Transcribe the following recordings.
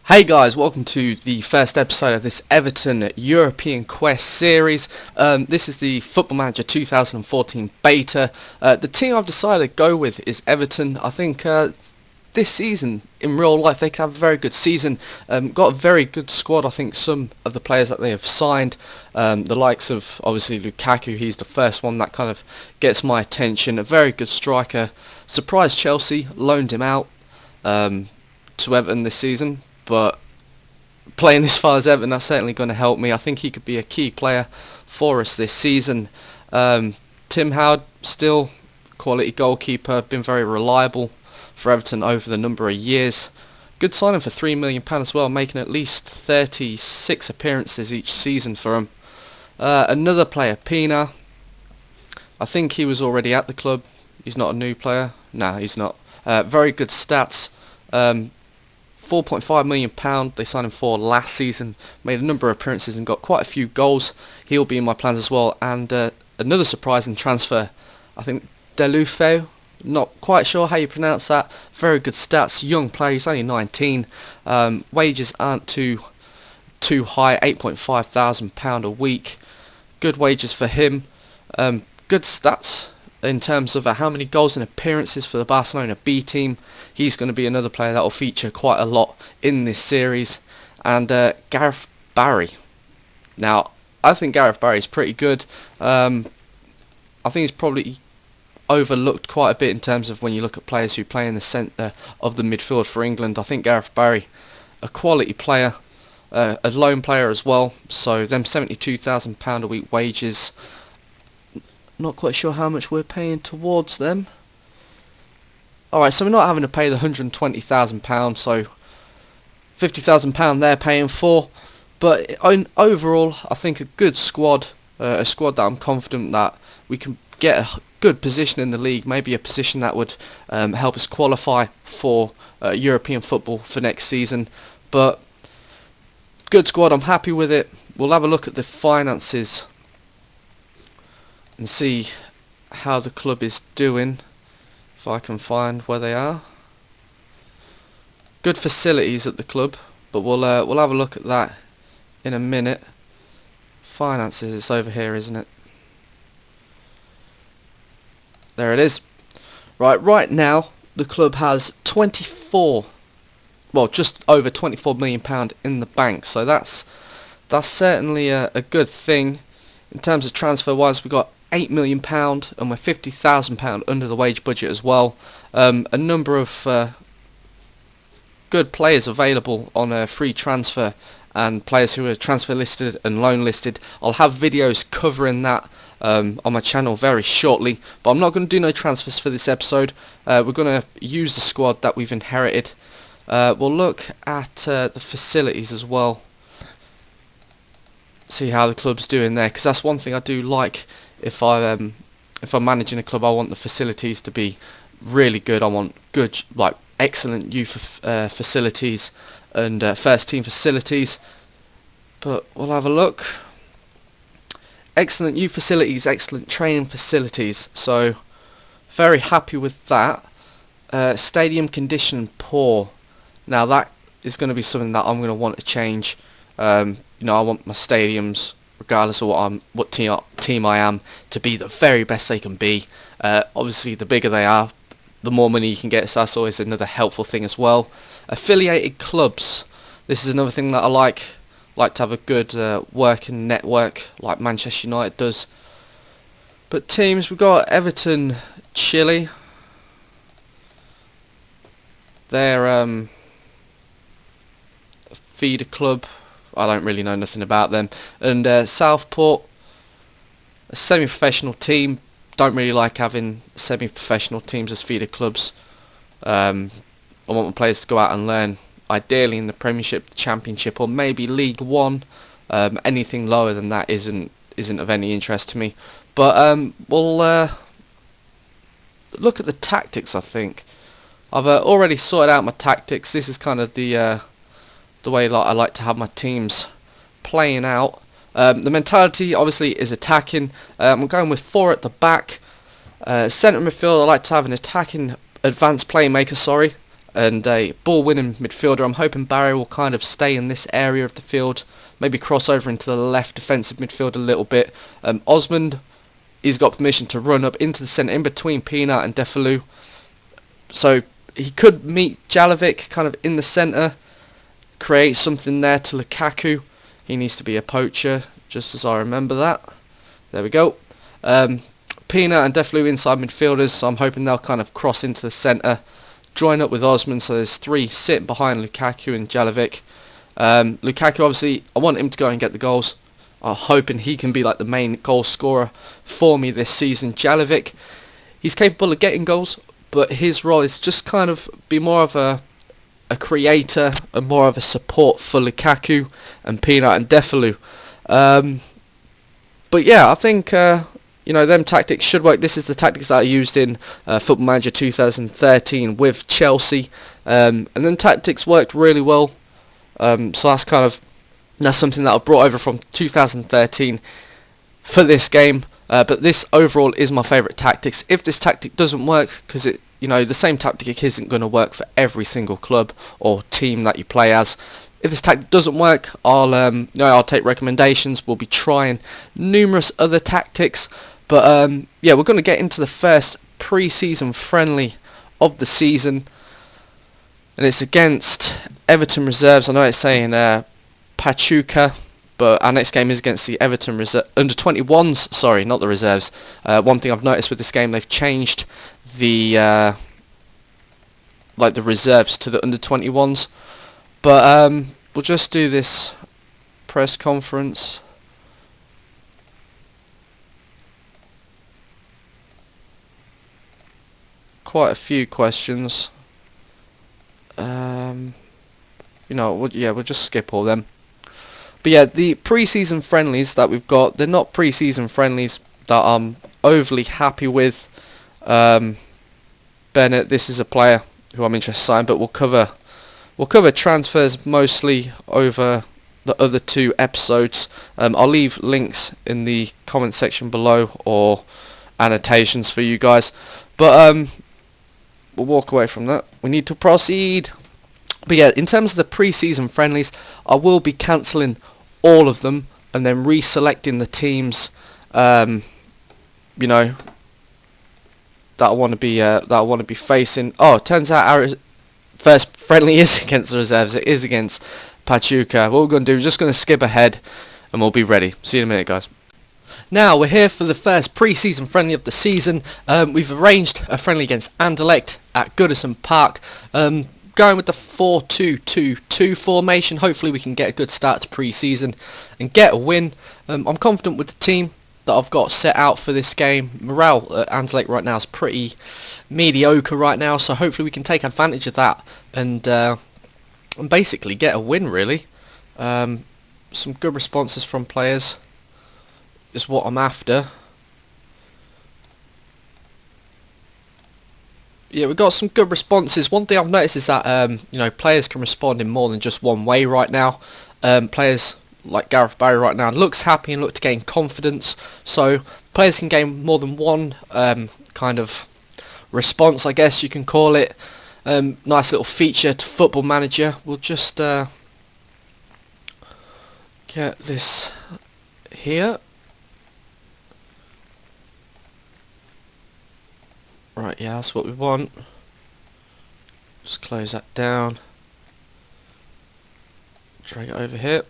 Hey guys, welcome to the first episode of this Everton European Quest series. This is the Football Manager 2014 beta. The team I've decided to go with is Everton. I think this season, in real life, they can have a very good season. Got a very good squad. I think some of the players that they have signed, the likes of obviously Lukaku, he's the first one that kind of gets my attention. A very good striker. Surprised Chelsea, loaned him out to Everton this season. But playing this far as Everton, that's certainly going to help me. I think he could be a key player for us this season. Tim Howard, still quality goalkeeper, been very reliable for Everton over the number of years. Good signing for £3 million as well, making at least 36 appearances each season for him. Another player, Pina. I think he was already at the club. He's not a new player. No, he's not. Very good stats. £4.5 million they signed him for last season, made a number of appearances and got quite a few goals. He'll be in my plans as well. And another surprising transfer, I think Delufeu, not quite sure how you pronounce that. Very good stats, young player, he's only 19. Wages aren't too high, £8,500 a week. Good wages for him. Good stats in terms of how many goals and appearances for the Barcelona B team. He's going to be another player that will feature quite a lot in this series. And Gareth Barry. Now, I think Gareth Barry is pretty good. I think he's probably overlooked quite a bit in terms of when you look at players who play in the centre of the midfield for England. I think Gareth Barry, a quality player, a loan player as well. So them £72,000 a week wages, not quite sure how much we're paying towards them. Alright, so we're not having to pay the £120,000, so £50,000 they're paying for. But overall, I think a good squad, a squad that I'm confident that we can get a good position in the league, maybe a position that would help us qualify for European football for next season. But good squad, I'm happy with it. We'll have a look at the finances and see how the club is doing, if I can find where they are. Good facilities at the club, but we'll have a look at that in a minute. Finances, it's over here, isn't it? There it is. Right now the club has just over £24 million in the bank, so that's certainly a good thing. In terms of transfer wise, we've got £8 million and we're £50,000 under the wage budget as well. A number of good players available on a free transfer and players who are transfer listed and loan listed. I'll have videos covering that on my channel very shortly, but I'm not going to do no transfers for this episode. We're going to use the squad that we've inherited. We'll look at the facilities as well, see how the club's doing there, because that's one thing I do like. If I'm managing a club, I want the facilities to be really good. I want good, like excellent youth facilities and first team facilities. But we'll have a look. Excellent youth facilities, excellent training facilities. So very happy with that. Stadium condition poor. Now that is going to be something that I'm going to want to change. I want my stadiums, regardless of what team I am, to be the very best they can be. Obviously, the bigger they are, the more money you can get, so that's always another helpful thing as well. Affiliated clubs. This is another thing that I like. Like to have a good working network, like Manchester United does. But teams, we've got Everton, Chile. They're a feeder club. I don't really know nothing about them. And Southport, a semi-professional team. Don't really like having semi-professional teams as feeder clubs. I want my players to go out and learn, ideally in the Premiership, Championship, or maybe League One. Anything lower than that isn't of any interest to me. But we'll look at the tactics. I think I've already sorted out my tactics. This is kind of the way that I like to have my teams playing out. The mentality obviously is attacking. I'm going with 4 at the back. Centre midfield, I like to have an attacking advanced playmaker, and a ball-winning midfielder. I'm hoping Barry will kind of stay in this area of the field, maybe cross over into the left defensive midfield a little bit. Osmond, he's got permission to run up into the centre in between Peanut and Defalou. So he could meet Jalovic kind of in the centre, create something there to Lukaku. He needs to be a poacher, just as I remember that. There we go. Peanut and Defalou inside midfielders, so I'm hoping they'll kind of cross into the centre, join up with Osman, so there's three sitting behind Lukaku and Jalovic. Lukaku, obviously, I want him to go and get the goals. I'm hoping he can be like the main goal scorer for me this season. Jalovic, he's capable of getting goals, but his role is just kind of be more of a creator and more of a support for Lukaku and Peanut and Defalou. But yeah, I think them tactics should work. This is the tactics that I used in Football Manager 2013 with Chelsea, and then tactics worked really well. So that's something that I brought over from 2013 for this game. But this overall is my favourite tactics. If this tactic doesn't work, because the same tactic isn't going to work for every single club or team that you play as. If this tactic doesn't work, I'll take recommendations. We'll be trying numerous other tactics. But we're going to get into the first pre-season friendly of the season, and it's against Everton reserves. I know it's saying Pachuca, but our next game is against the Everton under-21s. Sorry, not the reserves. One thing I've noticed with this game, they've changed the the reserves to the under-21s. But we'll just do this press conference. Quite a few questions. We'll just skip all them. But yeah, the pre-season friendlies that we've got, they're not pre-season friendlies that I'm overly happy with. Bennett, this is a player who I'm interested in signing, but we'll cover transfers mostly over the other two episodes. I'll leave links in the comment section below or annotations for you guys. But we'll walk away from that. We need to proceed. But yeah, in terms of the pre-season friendlies, I will be cancelling all of them and then reselecting the teams, that I want to be facing. Oh, it turns out our first friendly is against the reserves. It is against Pachuca. What we're going to do is just going to skip ahead and we'll be ready. See you in a minute, guys. Now we're here for the first pre-season friendly of the season. We've arranged a friendly against Anderlecht at Goodison Park. Going with the 4-2-2-2 formation. Hopefully we can get a good start to pre-season and get a win. I'm confident with the team that I've got set out for this game. Morale at Anderlecht right now is pretty mediocre right now, so hopefully we can take advantage of that and basically get a win, really. Some good responses from players is what I'm after. Yeah, we've got some good responses. One thing I've noticed is that players can respond in more than just one way right now. Players like Gareth Barry right now looks happy and look to gain confidence. So players can gain more than one kind of response, I guess you can call it. Nice little feature to Football Manager. We'll just get this here. Right, yeah, that's what we want. Just close that down. Drag it over here.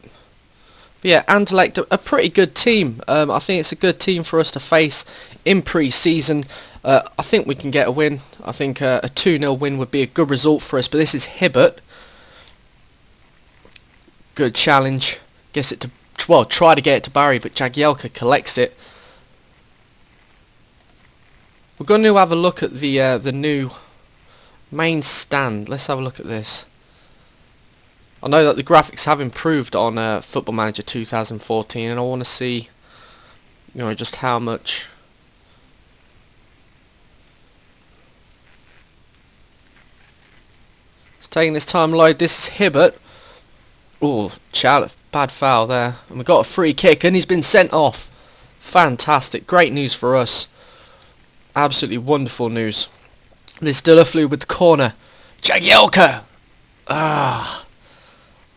But yeah, Anderlecht, a pretty good team. I think it's a good team for us to face in pre-season. I think we can get a win. I think a 2-0 win would be a good result for us. But this is Hibbert. Good challenge. Gets it to, try to get it to Barry, but Jagielka collects it. We're going to have a look at the new main stand. Let's have a look at this. I know that the graphics have improved on Football Manager 2014, and I want to see, just how much. It's taking this time to load. This is Hibbert. Oh, bad foul there, and we got a free kick, and he's been sent off. Fantastic, great news for us. Absolutely wonderful news. This Delaflu with the corner. Jagielka! Ah,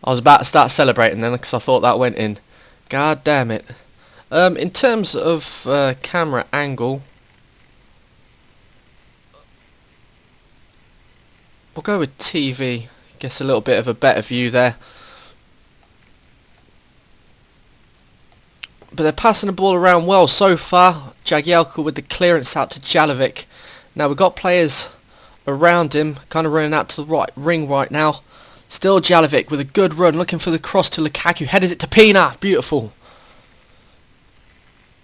I was about to start celebrating then because I thought that went in. God damn it. In terms of camera angle, we'll go with TV. Guess a little bit of a better view there. But they're passing the ball around well so far. Jagielka with the clearance out to Jalovic. Now we've got players around him, kind of running out to the right ring right now. Still Jalovic with a good run, looking for the cross to Lukaku. Headers it to Pina. Beautiful.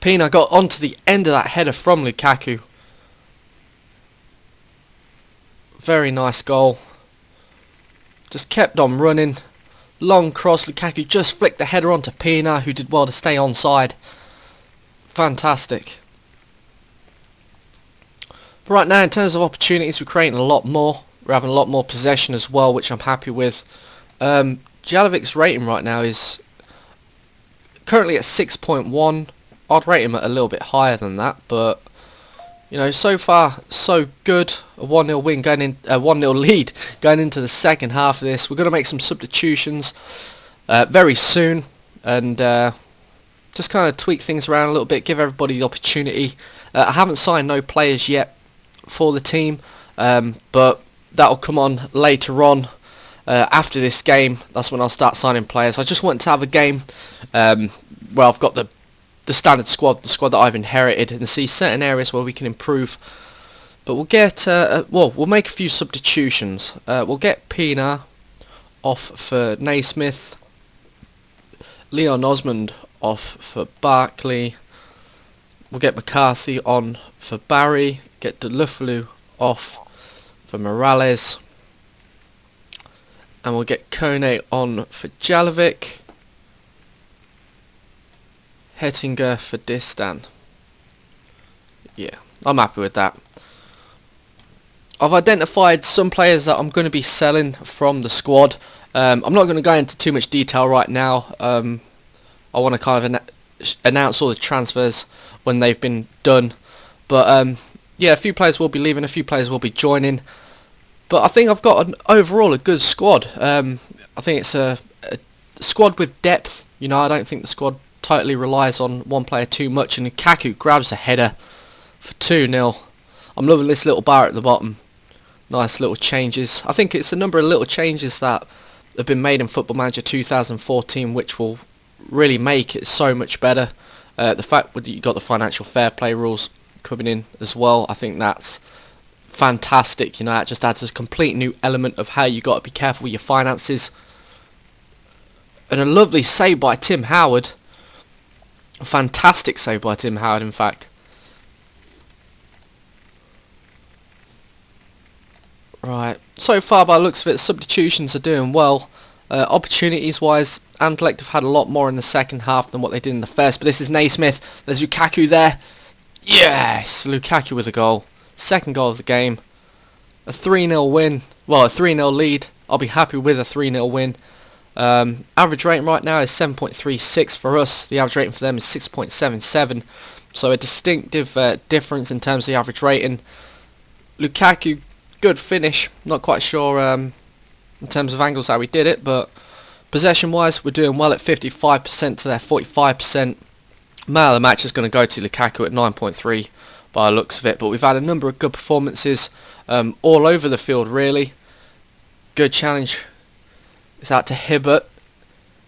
Pina got onto the end of that header from Lukaku. Very nice goal. Just kept on running. Long cross. Lukaku just flicked the header onto Pina, who did well to stay onside. Fantastic. But right now, in terms of opportunities, we're creating a lot more. We're having a lot more possession as well, which I'm happy with. Jalovic's rating right now is currently at 6.1. I'd rate him at a little bit higher than that, but you know, so far so good. A 1-0 win going in, a 1-0 lead going into the second half of this. We're going to make some substitutions very soon, and just kind of tweak things around a little bit, give everybody the opportunity. I haven't signed no players yet for the team, but that'll come on later on. After this game, that's when I'll start signing players. I just want to have a game where I've got the standard squad, the squad that I've inherited, and see certain areas where we can improve. But we'll get, we'll make a few substitutions. We'll get Pina off for Naismith, Leon Osmond off for Barkley. We'll get McCarthy on for Barry, get Deluflu off for Morales, and we'll get Kone on for Jalovic, Hettinger for Distan. Yeah, I'm happy with that. I've identified some players that I'm going to be selling from the squad. I'm not going to go into too much detail right now. I want to kind of announce all the transfers when they've been done. But yeah, a few players will be leaving, a few players will be joining. But I think I've got overall a good squad. I think it's a squad with depth. You know, I don't think the squad totally relies on one player too much. And Lukaku grabs a header for 2-0. I'm loving this little bar at the bottom. Nice little changes. I think it's a number of little changes that have been made in Football Manager 2014 which will really make it so much better. The fact that you've got the financial fair play rules coming in as well, I think that's fantastic. You know, that just adds a complete new element of how you got to be careful with your finances. And a lovely save by Tim Howard. A fantastic save by Tim Howard, in fact. Right, so far by the looks of it, substitutions are doing well. Opportunities wise, Anderlecht have had a lot more in the second half than what they did in the first. But this is Naismith. There's Lukaku there. Yes, Lukaku with a goal. Second goal of the game. A 3-0 win. Well, a 3-0 lead. I'll be happy with a 3-0 win. Average rating right now is 7.36 for us. The average rating for them is 6.77. So a distinctive difference in terms of the average rating. Lukaku, good finish. Not quite sure in terms of angles how we did it, but possession wise we're doing well at 55% to their 45%. Man of the match is going to go to Lukaku at 9.3 by the looks of it, but we've had a number of good performances all over the field really. Good challenge. It's out to Hibbert.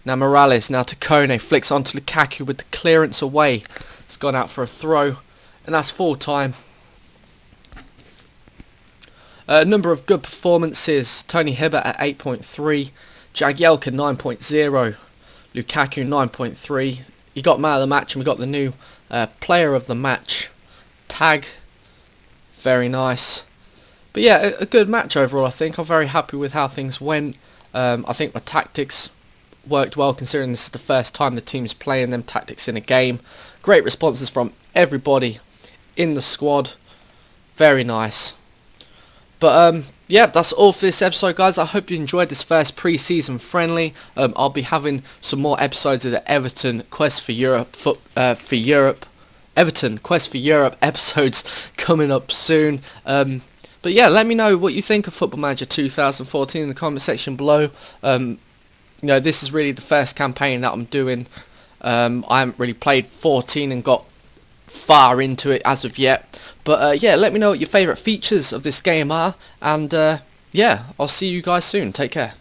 Now Morales, now to Kone, flicks onto Lukaku with the clearance away. It's gone out for a throw, and that's full time. A number of good performances. Tony Hibbert at 8.3, Jagielka 9.0, Lukaku 9.3. He got man of the match, and we got the new player of the match tag. Very nice. But yeah, a good match overall. I think I'm very happy with how things went. I think my tactics worked well, considering this is the first time the team's playing them tactics in a game. Great responses from everybody in the squad. Very nice. But yeah, that's all for this episode, guys. I hope you enjoyed this first pre-season friendly. I'll be having some more episodes of the Everton Quest for Europe Everton Quest for Europe episodes coming up soon. But yeah, let me know what you think of Football Manager 2014 in the comment section below. This is really the first campaign that I'm doing. I haven't really played 14 and got far into it as of yet. But yeah, let me know what your favourite features of this game are. And yeah, I'll see you guys soon. Take care.